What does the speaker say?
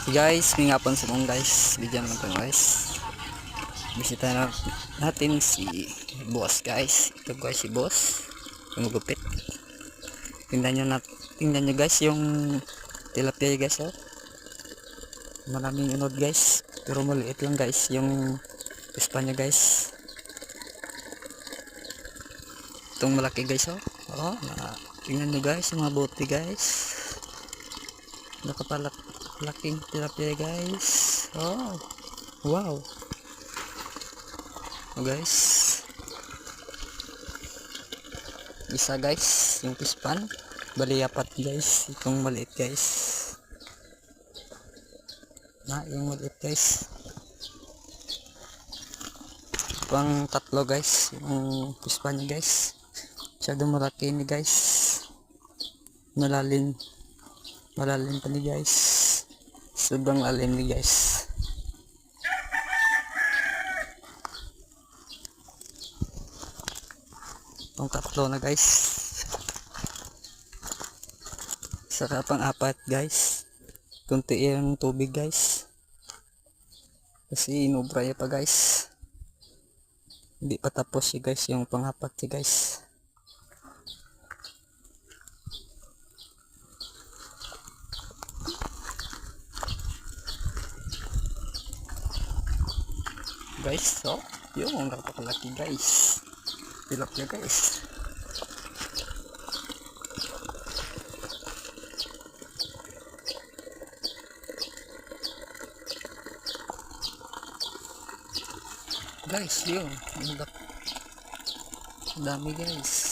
Guys, may ngapon sa mong guys. Bigyan mo ito guys. Bisita natin si boss guys. Ito guys si boss. Gumugupit. Tingnan nyo guys yung tilapia guys oh. Maraming unod guys. Pero maliit lang guys yung Espanya guys. Itong malaki guys oh. Oh, tingnan nyo guys yung mga bote guys. Nakapalaking tilapia guys. Oh, wow. Oh guys. Isa guys yung pispan. Bali apat guys. Itong maliit guys. Yung maliit guys. Pang tatlo guys yung pispan niya guys. Masyadong malaki ni guys. Malalim pa ni guys. Sobrang lalim ni guys. Pang tatlo na guys. Saka pang apat guys. Kunti yung tubig guys. Kasi inubra niya pa guys. Hindi pa tapos siya guys yung pang-apat siya guys. Guys, so yung napakalaki guys. Tilapia guys. Guys, yun. Ang dami guys.